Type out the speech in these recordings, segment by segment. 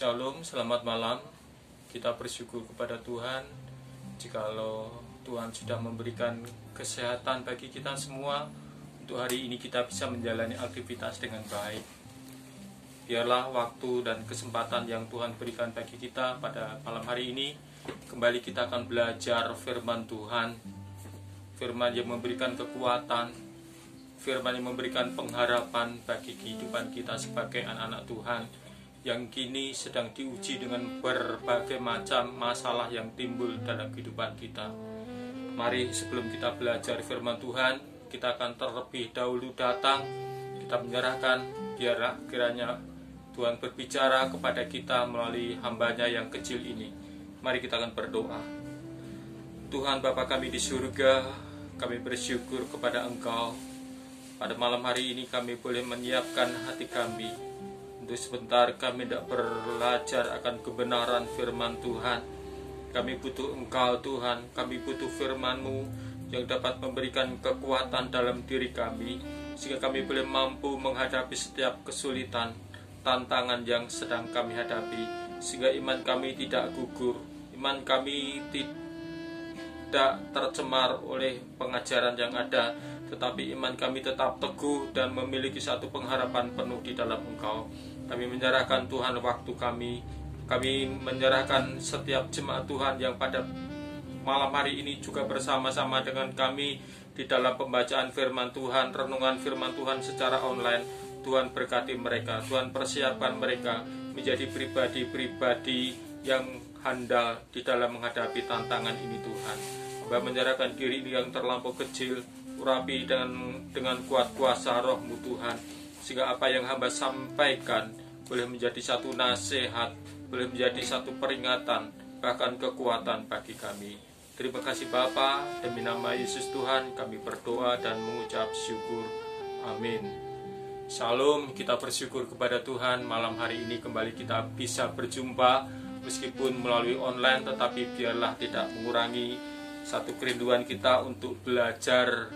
Shalom, selamat malam. Kita bersyukur kepada Tuhan jikalau Tuhan sudah memberikan kesehatan bagi kita semua. Untuk hari ini kita bisa menjalani aktivitas dengan baik. Biarlah waktu dan kesempatan yang Tuhan berikan bagi kita pada malam hari ini, kembali kita akan belajar firman Tuhan. Firman yang memberikan kekuatan, firman yang memberikan pengharapan bagi kehidupan kita sebagai anak-anak Tuhan yang kini sedang diuji dengan berbagai macam masalah yang timbul dalam kehidupan kita. Mari sebelum kita belajar firman Tuhan, kita akan terlebih dahulu datang, kita menyerahkan, biarlah kiranya Tuhan berbicara kepada kita melalui hamba-Nya yang kecil ini. Mari kita akan berdoa. Tuhan Bapa kami di surga, kami bersyukur kepada Engkau. Pada malam hari ini kami boleh menyiapkan hati kami untuk sebentar kami tidak belajar akan kebenaran firman Tuhan. Kami butuh Engkau Tuhan, kami butuh firman-Mu yang dapat memberikan kekuatan dalam diri kami, sehingga kami boleh mampu menghadapi setiap kesulitan, tantangan yang sedang kami hadapi, sehingga iman kami tidak gugur, iman kami tidak tercemar oleh pengajaran yang ada, tetapi iman kami tetap teguh dan memiliki satu pengharapan penuh di dalam Engkau. Kami menyerahkan Tuhan waktu kami menyerahkan setiap jemaat Tuhan yang pada malam hari ini juga bersama-sama dengan kami di dalam pembacaan firman Tuhan, renungan firman Tuhan secara online. Tuhan berkati mereka, Tuhan persiapkan mereka menjadi pribadi-pribadi yang handal di dalam menghadapi tantangan ini Tuhan. Hamba menyerahkan diri ini yang terlampau kecil, urapi dengan kuat kuasa Roh-Mu Tuhan, sehingga apa yang hamba sampaikan boleh menjadi satu nasihat, boleh menjadi satu peringatan, bahkan kekuatan bagi kami. Terima kasih Bapa, demi nama Yesus Tuhan kami berdoa dan mengucap syukur. Amin. Shalom, kita bersyukur kepada Tuhan malam hari ini kembali kita bisa berjumpa meskipun melalui online, tetapi biarlah tidak mengurangi satu kerinduan kita untuk belajar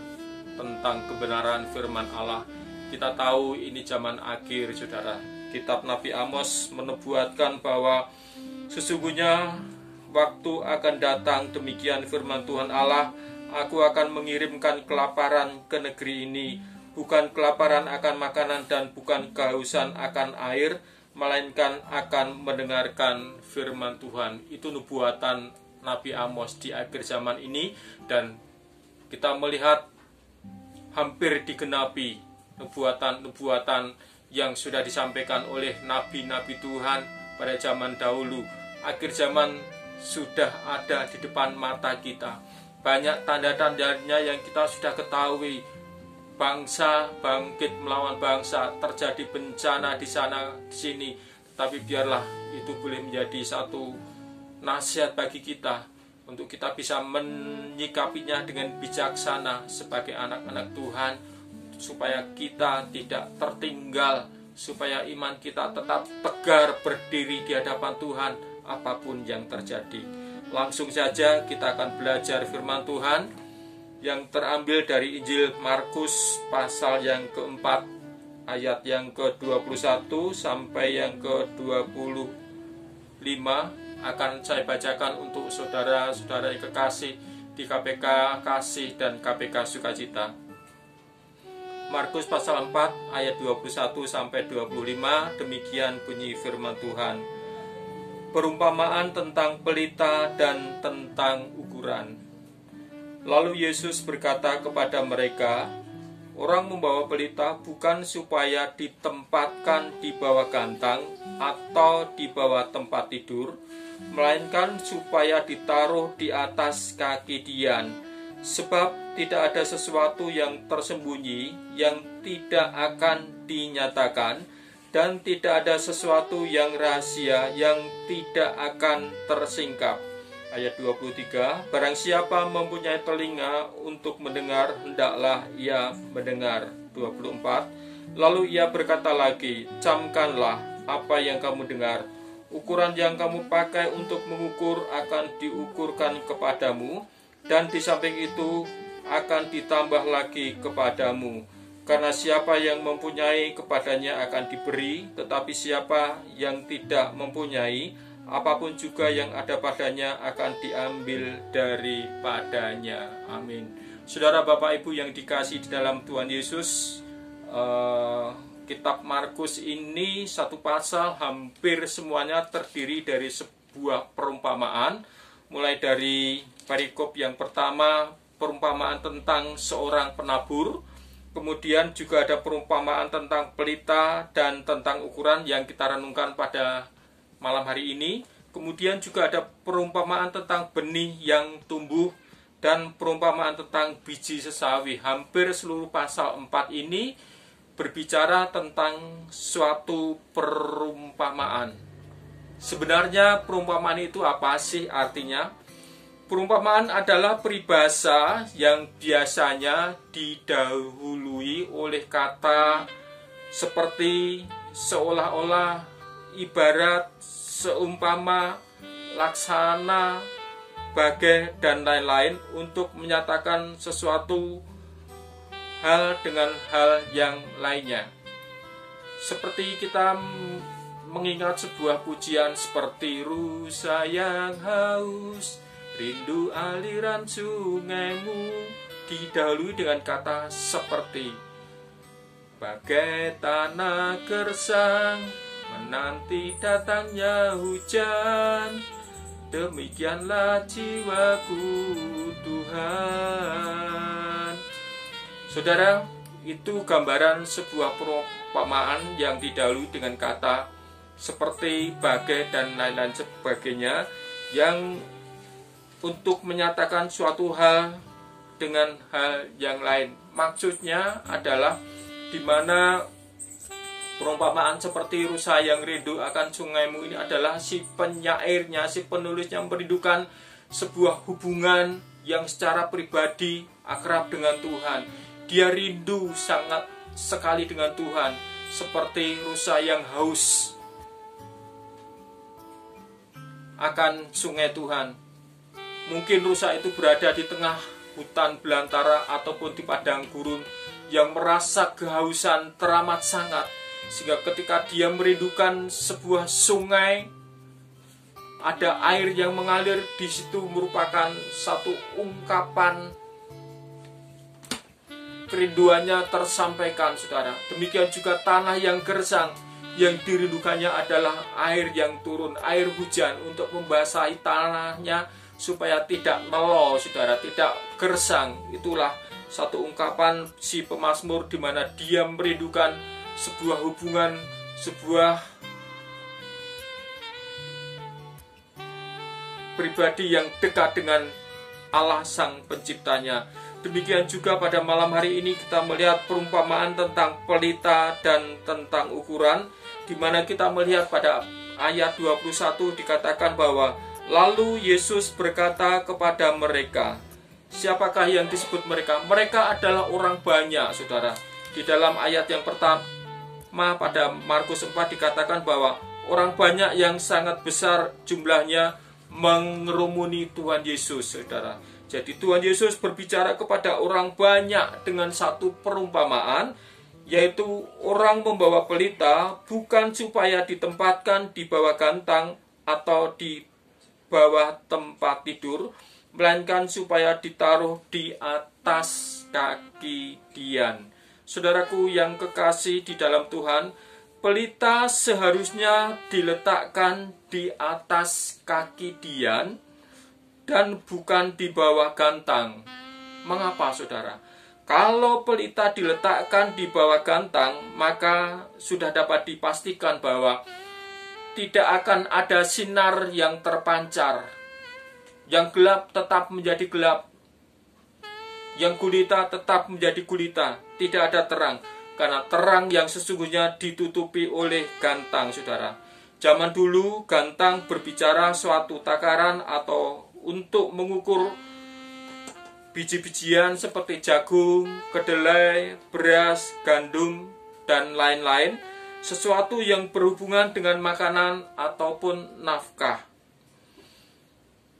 tentang kebenaran firman Allah. Kita tahu ini zaman akhir, saudara. Kitab Nabi Amos menubuatkan bahwa sesungguhnya waktu akan datang, demikian firman Tuhan Allah, aku akan mengirimkan kelaparan ke negeri ini, bukan kelaparan akan makanan dan bukan kehausan akan air, melainkan akan mendengarkan firman Tuhan. Itu nubuatan Nabi Amos di akhir zaman ini, dan kita melihat hampir digenapi nubuatan-nubuatan yang sudah disampaikan oleh nabi-nabi Tuhan pada zaman dahulu. Akhir zaman sudah ada di depan mata kita. Banyak tanda-tandanya yang kita sudah ketahui. Bangsa bangkit melawan bangsa, terjadi bencana di sana di sini. Tapi biarlah itu boleh menjadi satu nasihat bagi kita untuk kita bisa menyikapinya dengan bijaksana sebagai anak-anak Tuhan, supaya kita tidak tertinggal, supaya iman kita tetap tegar berdiri di hadapan Tuhan apapun yang terjadi. Langsung saja kita akan belajar firman Tuhan yang terambil dari Injil Markus pasal yang keempat, ayat yang ke-21 sampai yang ke-25 akan saya bacakan untuk saudara-saudara yang kekasih di KPK Kasih dan KPK Sukacita. Markus pasal 4 ayat 21 sampai 25, demikian bunyi firman Tuhan. Perumpamaan tentang pelita dan tentang ukuran. Lalu Yesus berkata kepada mereka, orang membawa pelita bukan supaya ditempatkan di bawah gantang atau di bawah tempat tidur, melainkan supaya ditaruh di atas kaki dian. Sebab tidak ada sesuatu yang tersembunyi yang tidak akan dinyatakan, dan tidak ada sesuatu yang rahasia yang tidak akan tersingkap. Ayat 23, barang siapa mempunyai telinga untuk mendengar, hendaklah ia mendengar. 24, lalu ia berkata lagi, camkanlah apa yang kamu dengar. Ukuran yang kamu pakai untuk mengukur akan diukurkan kepadamu, dan di samping itu akan ditambah lagi kepadamu. Karena siapa yang mempunyai kepadanya akan diberi, tetapi siapa yang tidak mempunyai, apapun juga yang ada padanya akan diambil daripadanya. Amin. Saudara Bapak Ibu yang dikasihi di dalam Tuhan Yesus, kitab Markus ini satu pasal hampir semuanya terdiri dari sebuah perumpamaan. Mulai dari perikop yang pertama, perumpamaan tentang seorang penabur. Kemudian juga ada perumpamaan tentang pelita dan tentang ukuran yang kita renungkan pada malam hari ini. Kemudian juga ada perumpamaan tentang benih yang tumbuh dan perumpamaan tentang biji sesawi. Hampir seluruh pasal 4 ini berbicara tentang suatu perumpamaan. Sebenarnya perumpamaan itu apa sih artinya? Perumpamaan adalah peribahasa yang biasanya didahului oleh kata seperti, seolah-olah, ibarat, seumpama, laksana, bagai, dan lain-lain untuk menyatakan sesuatu hal dengan hal yang lainnya. Seperti kita mengingat sebuah pujian seperti rusa yang haus, rindu aliran sungaimu, didahului dengan kata seperti, bagai tanah gersang menanti datangnya hujan, demikianlah jiwaku Tuhan. Saudara, itu gambaran sebuah perumpamaan yang didahului dengan kata seperti, bagai, dan lain-lain sebagainya, yang untuk menyatakan suatu hal dengan hal yang lain. Maksudnya adalah di mana perumpamaan seperti rusa yang rindu akan sungaimu ini adalah si penyairnya, si penulisnya merindukan sebuah hubungan yang secara pribadi akrab dengan Tuhan. Dia rindu sangat sekali dengan Tuhan, seperti rusa yang haus akan sungai Tuhan. Mungkin rusa itu berada di tengah hutan belantara ataupun di padang gurun yang merasa kehausan teramat sangat, sehingga ketika dia merindukan sebuah sungai, ada air yang mengalir di situ, merupakan satu ungkapan kerinduannya tersampaikan, saudara. Demikian juga tanah yang gersang, yang dirindukannya adalah air yang turun, air hujan untuk membasahi tanahnya supaya tidak melo, saudara, tidak gersang. Itulah satu ungkapan si pemazmur di mana dia merindukan sebuah hubungan, sebuah pribadi yang dekat dengan Allah Sang Penciptanya. Demikian juga pada malam hari ini kita melihat perumpamaan tentang pelita dan tentang ukuran, di mana kita melihat pada ayat 21 dikatakan bahwa lalu Yesus berkata kepada mereka. Siapakah yang disebut mereka? Mereka adalah orang banyak, saudara. Di dalam ayat yang pertama pada Markus 4 dikatakan bahwa orang banyak yang sangat besar jumlahnya mengerumuni Tuhan Yesus, saudara. Jadi Tuhan Yesus berbicara kepada orang banyak dengan satu perumpamaan, yaitu orang membawa pelita bukan supaya ditempatkan di bawah gantang atau di bawah tempat tidur, melainkan supaya ditaruh di atas kaki Dian. Saudaraku yang kekasih di dalam Tuhan, pelita seharusnya diletakkan di atas kaki Dian dan bukan di bawah gantang. Mengapa, saudara? Kalau pelita diletakkan di bawah gantang, maka sudah dapat dipastikan bahwa tidak akan ada sinar yang terpancar. Yang gelap tetap menjadi gelap, yang gulita tetap menjadi gulita. Tidak ada terang, karena terang yang sesungguhnya ditutupi oleh gantang, saudara. Zaman dulu gantang berbicara suatu takaran atau untuk mengukur biji-bijian seperti jagung, kedelai, beras, gandum, dan lain-lain, sesuatu yang berhubungan dengan makanan ataupun nafkah.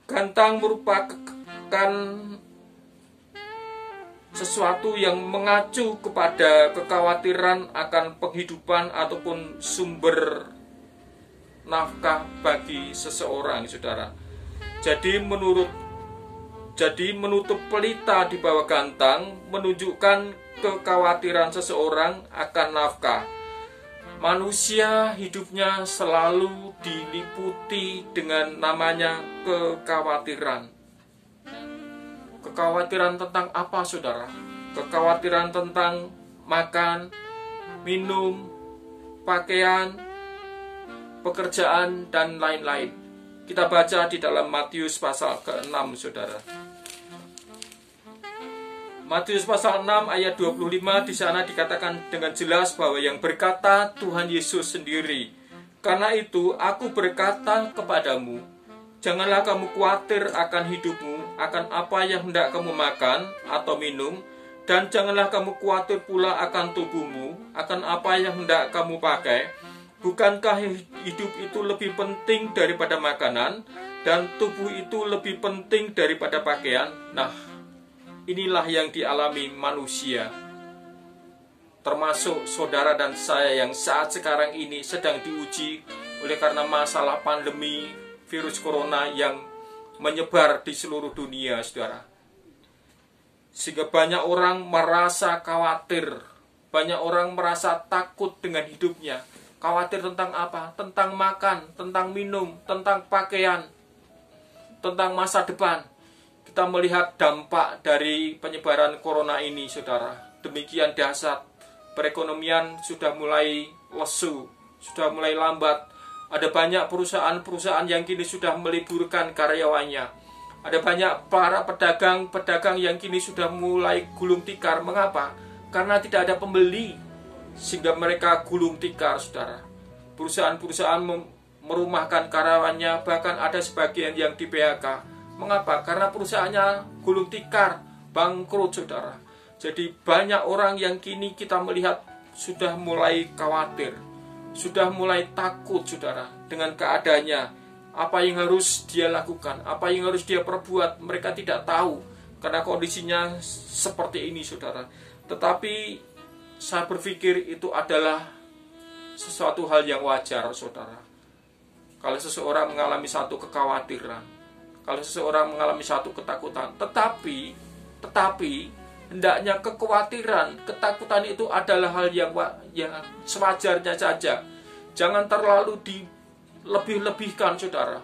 Gantang merupakan sesuatu yang mengacu kepada kekhawatiran akan penghidupan ataupun sumber nafkah bagi seseorang, saudara. Jadi menutup pelita di bawah gantang menunjukkan kekhawatiran seseorang akan nafkah. Manusia hidupnya selalu diliputi dengan namanya kekhawatiran. Kekhawatiran tentang apa, saudara? Kekhawatiran tentang makan, minum, pakaian, pekerjaan, dan lain-lain. Kita baca di dalam Matius pasal ke-6, saudara. Matius pasal 6 ayat 25, di sana dikatakan dengan jelas bahwa yang berkata Tuhan Yesus sendiri, "Karena itu aku berkata kepadamu, janganlah kamu khawatir akan hidupmu, akan apa yang hendak kamu makan atau minum, dan janganlah kamu khawatir pula akan tubuhmu, akan apa yang hendak kamu pakai. Bukankah hidup itu lebih penting daripada makanan, dan tubuh itu lebih penting daripada pakaian?" Nah, inilah yang dialami manusia, termasuk saudara dan saya yang saat sekarang ini sedang diuji oleh karena masalah pandemi virus corona yang menyebar di seluruh dunia, saudara. Sehingga banyak orang merasa khawatir, banyak orang merasa takut dengan hidupnya. Khawatir tentang apa? Tentang makan, tentang minum, tentang pakaian, tentang masa depan. Kita melihat dampak dari penyebaran corona ini, saudara. Demikian dahsyat. Perekonomian sudah mulai lesu, sudah mulai lambat. Ada banyak perusahaan-perusahaan yang kini sudah meliburkan karyawannya. Ada banyak para pedagang-pedagang yang kini sudah mulai gulung tikar. Mengapa? Karena tidak ada pembeli, sehingga mereka gulung tikar, saudara. Perusahaan-perusahaan merumahkan karyawannya, bahkan ada sebagian yang di PHK. Mengapa? Karena perusahaannya gulung tikar, bangkrut, saudara. Jadi banyak orang yang kini kita melihat sudah mulai khawatir, sudah mulai takut, saudara, dengan keadaannya. Apa yang harus dia lakukan, apa yang harus dia perbuat, mereka tidak tahu karena kondisinya seperti ini, saudara. Tetapi saya berpikir itu adalah sesuatu hal yang wajar, saudara. Kalau seseorang mengalami satu kekhawatiran, kalau seseorang mengalami satu ketakutan, tetapi hendaknya kekhawatiran, ketakutan itu adalah hal yang sewajarnya saja. Jangan terlalu dilebih-lebihkan, saudara.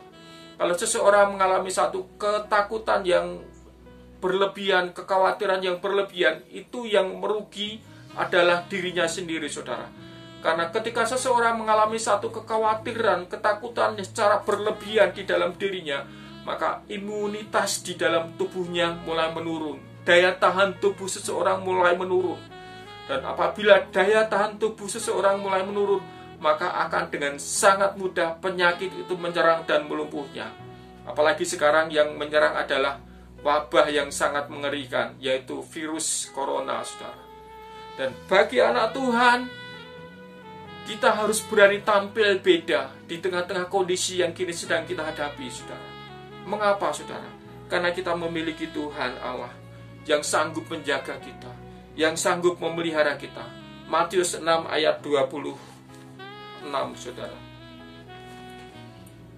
Kalau seseorang mengalami satu ketakutan yang berlebihan, kekhawatiran yang berlebihan, itu yang merugi adalah dirinya sendiri, saudara. Karena ketika seseorang mengalami satu kekhawatiran, ketakutan secara berlebihan di dalam dirinya, maka imunitas di dalam tubuhnya mulai menurun. Daya tahan tubuh seseorang mulai menurun. Dan apabila daya tahan tubuh seseorang mulai menurun, maka akan dengan sangat mudah penyakit itu menyerang dan melumpuhnya. Apalagi sekarang yang menyerang adalah wabah yang sangat mengerikan, yaitu virus corona, saudara. Dan bagi anak Tuhan, kita harus berani tampil beda di tengah-tengah kondisi yang kini sedang kita hadapi, saudara. Mengapa, saudara? Karena kita memiliki Tuhan Allah yang sanggup menjaga kita, yang sanggup memelihara kita. Matius 6 ayat 26, saudara.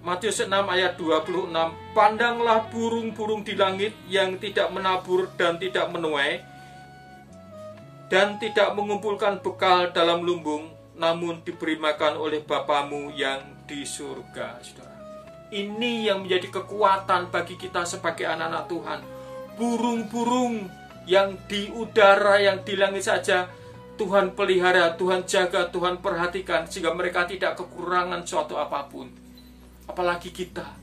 Matius 6 ayat 26, "Pandanglah burung-burung di langit yang tidak menabur dan tidak menuai, dan tidak mengumpulkan bekal dalam lumbung, namun diberi makan oleh Bapamu yang di surga." Saudara, ini yang menjadi kekuatan bagi kita sebagai anak-anak Tuhan. Burung-burung yang di udara, yang di langit saja, Tuhan pelihara, Tuhan jaga, Tuhan perhatikan, sehingga mereka tidak kekurangan suatu apapun. Apalagi kita,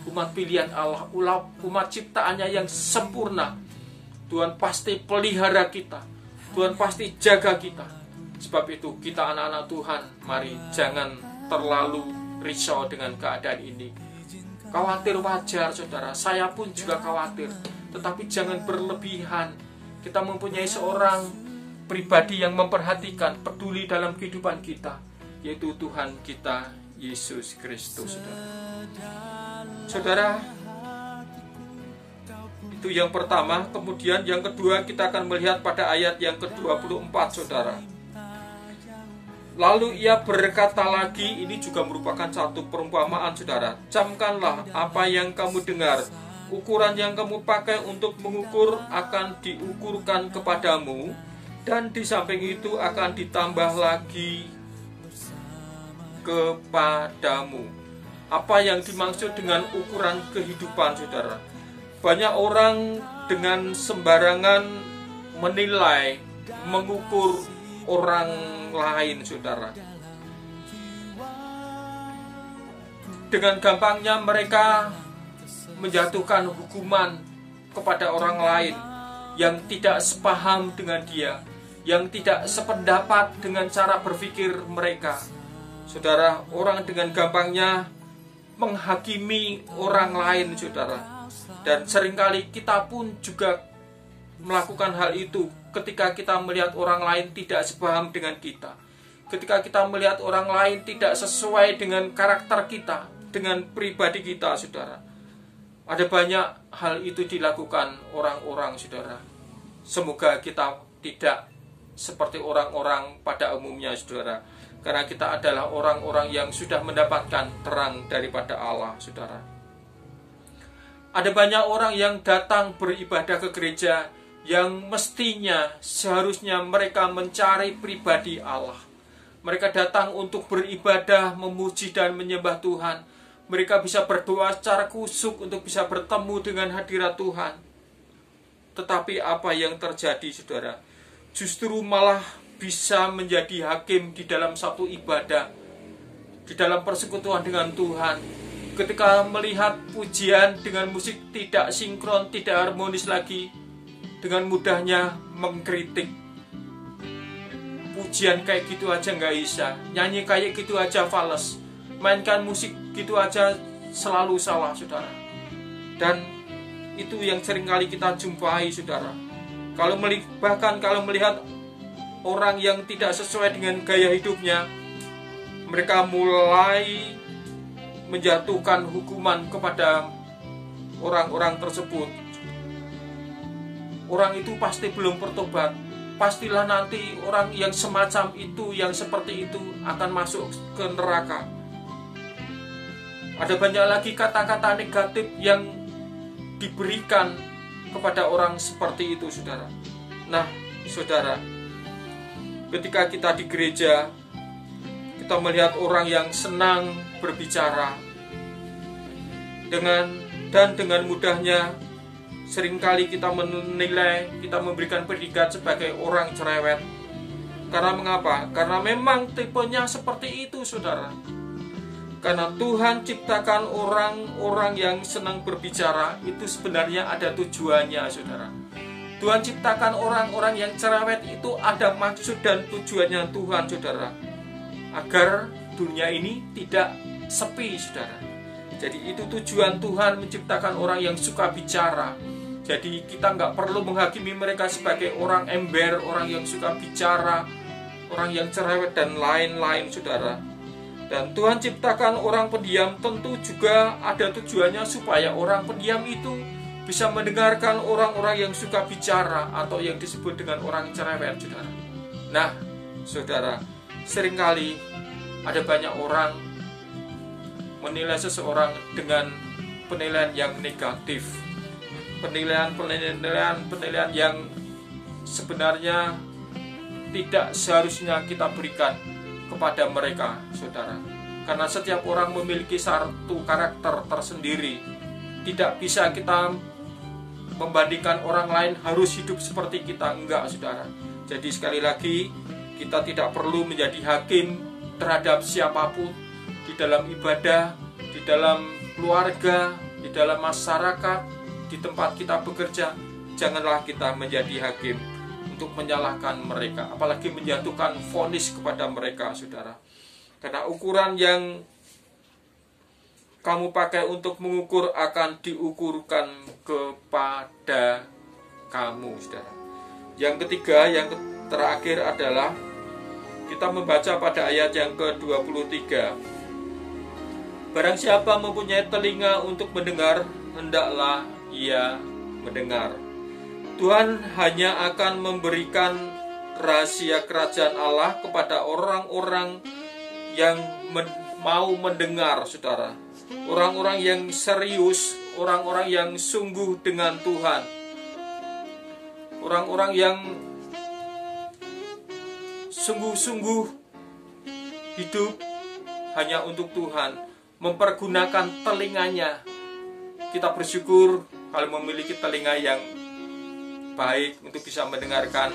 umat pilihan Allah, umat ciptaannya yang sempurna. Tuhan pasti pelihara kita, Tuhan pasti jaga kita. Sebab itu kita anak-anak Tuhan, mari jangan terlalu risau dengan keadaan ini. Khawatir wajar, saudara, saya pun juga khawatir. Tetapi jangan berlebihan. Kita mempunyai seorang pribadi yang memperhatikan, peduli dalam kehidupan kita, yaitu Tuhan kita, Yesus Kristus, saudara. Saudara, di Itu yang pertama. Kemudian yang kedua kita akan melihat pada ayat yang ke-24, saudara. Lalu ia berkata lagi, ini juga merupakan satu perumpamaan, saudara. Camkanlah apa yang kamu dengar. Ukuran yang kamu pakai untuk mengukur akan diukurkan kepadamu, dan di samping itu akan ditambah lagi kepadamu. Apa yang dimaksud dengan ukuran kehidupan, saudara? Banyak orang dengan sembarangan menilai, mengukur orang lain, saudara. Dengan gampangnya mereka menjatuhkan hukuman kepada orang lain yang tidak sepaham dengan dia, yang tidak sependapat dengan cara berpikir mereka. Saudara, orang dengan gampangnya menghakimi orang lain, saudara. Dan seringkali kita pun juga melakukan hal itu ketika kita melihat orang lain tidak sepaham dengan kita. Ketika kita melihat orang lain tidak sesuai dengan karakter kita, dengan pribadi kita, saudara. Ada banyak hal itu dilakukan orang-orang, saudara. Semoga kita tidak seperti orang-orang pada umumnya, saudara. Karena kita adalah orang-orang yang sudah mendapatkan terang daripada Allah, saudara. Ada banyak orang yang datang beribadah ke gereja yang mestinya seharusnya mereka mencari pribadi Allah. Mereka datang untuk beribadah, memuji dan menyembah Tuhan. Mereka bisa berdoa secara kusuk untuk bisa bertemu dengan hadirat Tuhan. Tetapi apa yang terjadi, saudara? Justru malah bisa menjadi hakim di dalam satu ibadah, di dalam persekutuan dengan Tuhan. Ketika melihat pujian dengan musik tidak sinkron, tidak harmonis lagi, dengan mudahnya mengkritik. Pujian kayak gitu aja nggak bisa, nyanyi kayak gitu aja fales, mainkan musik gitu aja selalu salah, saudara. Dan itu yang seringkali kita jumpai, saudara. Bahkan kalau melihat orang yang tidak sesuai dengan gaya hidupnya, mereka mulai menjatuhkan hukuman kepada orang-orang tersebut. Orang itu pasti belum bertobat. Pastilah nanti orang yang semacam itu, yang seperti itu akan masuk ke neraka. Ada banyak lagi kata-kata negatif yang diberikan kepada orang seperti itu, saudara. Nah, saudara, ketika kita di gereja, kita melihat orang yang senang berbicara dengan mudahnya seringkali kita menilai, kita memberikan predikat sebagai orang cerewet. Karena mengapa? Karena memang tipenya seperti itu, saudara. Karena Tuhan ciptakan orang-orang yang senang berbicara, itu sebenarnya ada tujuannya, saudara. Tuhan ciptakan orang-orang yang cerewet itu ada maksud dan tujuannya Tuhan, saudara. Agar dunia ini tidak sepi, saudara. Jadi itu tujuan Tuhan menciptakan orang yang suka bicara. Jadi kita nggak perlu menghakimi mereka sebagai orang ember, orang yang suka bicara, orang yang cerewet dan lain-lain, saudara. Dan Tuhan ciptakan orang pendiam tentu juga ada tujuannya supaya orang pendiam itu bisa mendengarkan orang-orang yang suka bicara atau yang disebut dengan orang cerewet, saudara. Nah, saudara, seringkali ada banyak orang menilai seseorang dengan penilaian yang negatif, penilaian yang sebenarnya tidak seharusnya kita berikan kepada mereka, saudara. Karena setiap orang memiliki satu karakter tersendiri. Tidak bisa kita membandingkan orang lain harus hidup seperti kita, enggak, saudara. Jadi sekali lagi, kita tidak perlu menjadi hakim terhadap siapapun di dalam ibadah, di dalam keluarga, di dalam masyarakat, di tempat kita bekerja. Janganlah kita menjadi hakim untuk menyalahkan mereka, apalagi menjatuhkan vonis kepada mereka, saudara. Karena ukuran yang kamu pakai untuk mengukur akan diukurkan kepada kamu, saudara. Yang ketiga, yang terakhir adalah kita membaca pada ayat yang ke-23. Barang siapa mempunyai telinga untuk mendengar, hendaklah ia mendengar. Tuhan hanya akan memberikan rahasia kerajaan Allah kepada orang-orang yang mau mendengar, saudara. Orang-orang yang serius, orang-orang yang sungguh dengan Tuhan. Orang-orang yang sungguh-sungguh hidup hanya untuk Tuhan, mempergunakan telinganya. Kita bersyukur kalau memiliki telinga yang baik untuk bisa mendengarkan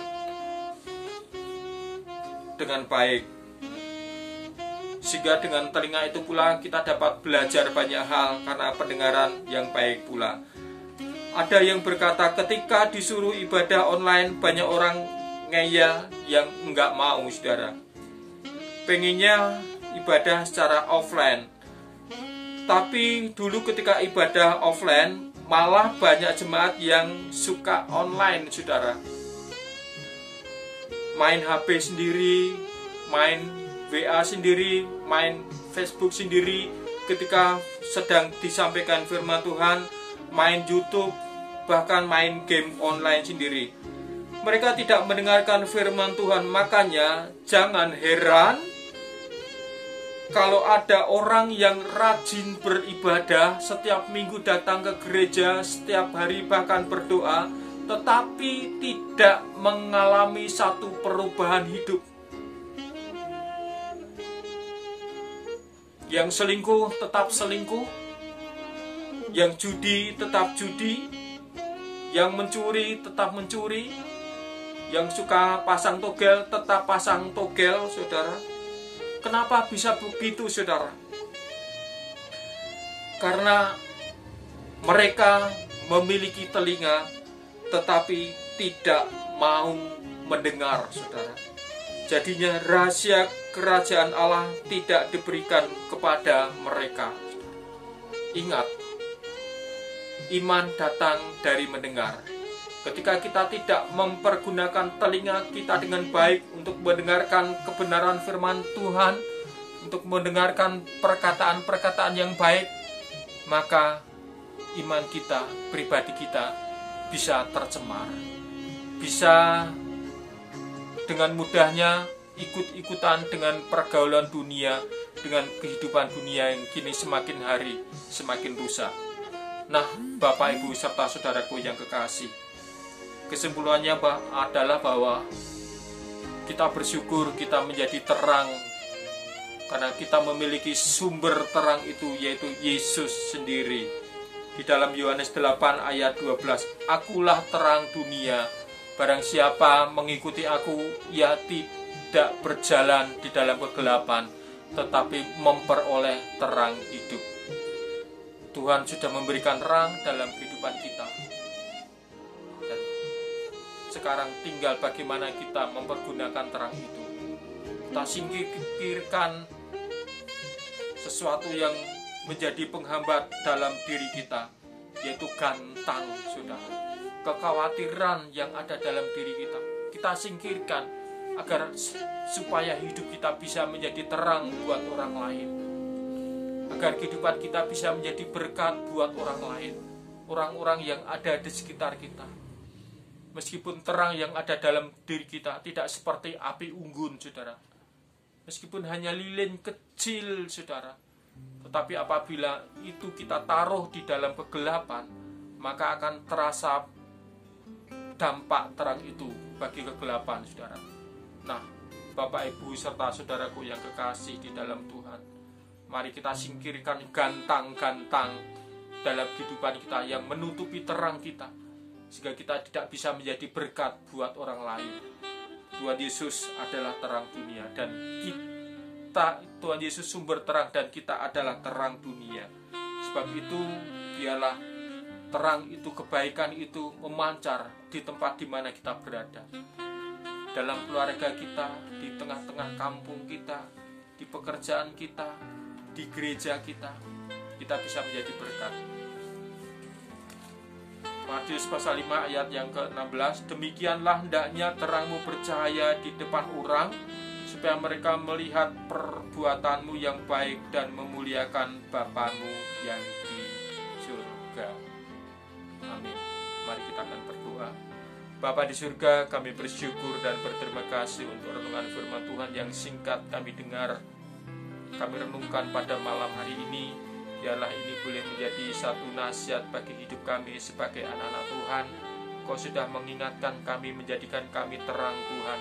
dengan baik, sehingga dengan telinga itu pula kita dapat belajar banyak hal karena pendengaran yang baik pula. Ada yang berkata ketika disuruh ibadah online banyak orang ngeyel yang enggak mau, saudara. Pengennya ibadah secara offline. Tapi dulu ketika ibadah offline malah banyak jemaat yang suka online, saudara. Main HP sendiri, main WA sendiri, main Facebook sendiri. Ketika sedang disampaikan firman Tuhan, main YouTube, bahkan main game online sendiri. Mereka tidak mendengarkan firman Tuhan. Makanya jangan heran kalau ada orang yang rajin beribadah, setiap minggu datang ke gereja, setiap hari bahkan berdoa, tetapi tidak mengalami satu perubahan hidup. Yang selingkuh tetap selingkuh, yang judi tetap judi, yang mencuri tetap mencuri, yang suka pasang togel tetap pasang togel, saudara. Kenapa bisa begitu, saudara? Karena mereka memiliki telinga tetapi tidak mau mendengar, saudara. Jadinya rahasia kerajaan Allah tidak diberikan kepada mereka. Ingat, iman datang dari mendengar. Ketika kita tidak mempergunakan telinga kita dengan baik untuk mendengarkan kebenaran firman Tuhan, untuk mendengarkan perkataan-perkataan yang baik, maka iman kita, pribadi kita bisa tercemar. Bisa dengan mudahnya ikut-ikutan dengan pergaulan dunia, dengan kehidupan dunia yang kini semakin hari semakin rusak. Nah, Bapak, Ibu, serta saudaraku yang kekasih, kesimpulannya adalah bahwa kita bersyukur kita menjadi terang karena kita memiliki sumber terang itu, yaitu Yesus sendiri. Di dalam Yohanes 8 ayat 12, akulah terang dunia, barang siapa mengikuti aku, ia tidak berjalan di dalam kegelapan, tetapi memperoleh terang hidup. Tuhan sudah memberikan terang dalam kehidupan kita. Dan sekarang tinggal bagaimana kita mempergunakan terang itu. Kita singkirkan sesuatu yang menjadi penghambat dalam diri kita, yaitu gantang, saudara. Kekhawatiran yang ada dalam diri kita, kita singkirkan agar supaya hidup kita bisa menjadi terang buat orang lain. Agar kehidupan kita bisa menjadi berkat buat orang lain, orang-orang yang ada di sekitar kita. Meskipun terang yang ada dalam diri kita tidak seperti api unggun, saudara. Meskipun hanya lilin kecil, saudara. Tetapi apabila itu kita taruh di dalam kegelapan, maka akan terasa dampak terang itu bagi kegelapan, saudara. Nah, Bapak, Ibu, serta saudaraku yang kekasih di dalam Tuhan, mari kita singkirkan gantang-gantang dalam kehidupan kita yang menutupi terang kita, sehingga kita tidak bisa menjadi berkat buat orang lain. Tuhan Yesus adalah terang dunia, dan kita, Tuhan Yesus sumber terang, dan kita adalah terang dunia. Sebab itu, biarlah terang itu, kebaikan itu memancar di tempat di mana kita berada. Dalam keluarga kita, di tengah-tengah kampung kita, di pekerjaan kita, di gereja kita bisa menjadi berkat. Matius pasal 5 ayat yang ke-16, demikianlah hendaknya terangmu bercahaya di depan orang, supaya mereka melihat perbuatanmu yang baik dan memuliakan Bapamu yang di surga. Amin. Mari berdoa. Bapa di surga, kami bersyukur dan berterima kasih untuk renungan firman Tuhan yang singkat kami dengar, kami renungkan pada malam hari ini. Biarlah ini boleh menjadi satu nasihat bagi hidup kami sebagai anak-anak Tuhan. Kau sudah mengingatkan kami, menjadikan kami terang Tuhan.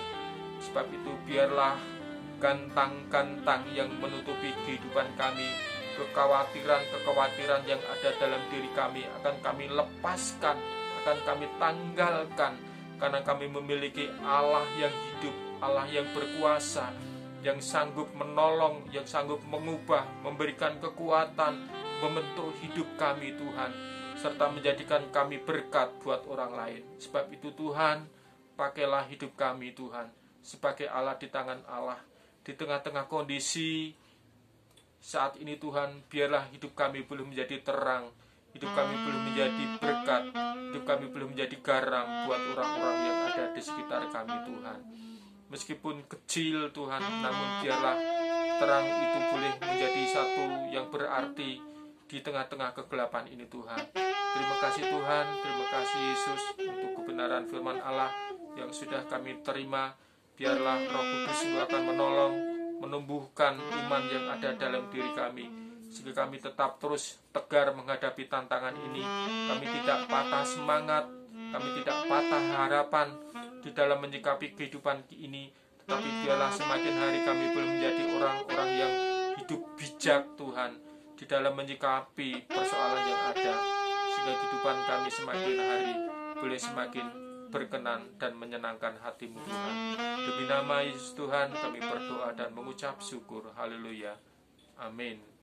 Sebab itu biarlah gantang-gantang yang menutupi kehidupan kami, kekhawatiran-kekhawatiran yang ada dalam diri kami akan kami lepaskan, akan kami tanggalkan, karena kami memiliki Allah yang hidup, Allah yang berkuasa, yang sanggup menolong, yang sanggup mengubah, memberikan kekuatan, membentuk hidup kami Tuhan, serta menjadikan kami berkat buat orang lain. Sebab itu Tuhan, pakailah hidup kami Tuhan sebagai alat di tangan Allah. Di tengah-tengah kondisi saat ini Tuhan, biarlah hidup kami boleh menjadi terang, hidup kami boleh menjadi berkat, hidup kami boleh menjadi garam buat orang-orang yang ada di sekitar kami Tuhan. Meskipun kecil Tuhan, namun biarlah terang itu boleh menjadi satu yang berarti di tengah-tengah kegelapan ini Tuhan. Terima kasih Tuhan, terima kasih Yesus untuk kebenaran firman Allah yang sudah kami terima. Biarlah Roh Kudus akan menolong, menumbuhkan iman yang ada dalam diri kami, sehingga kami tetap terus tegar menghadapi tantangan ini. Kami tidak patah semangat, kami tidak patah harapan di dalam menyikapi kehidupan ini, tetapi biarlah semakin hari kami boleh menjadi orang-orang yang hidup bijak Tuhan di dalam menyikapi persoalan yang ada, sehingga kehidupan kami semakin hari boleh semakin berkenan dan menyenangkan hati-Mu Tuhan. Demi nama Yesus Tuhan kami berdoa dan mengucap syukur. Haleluya. Amin.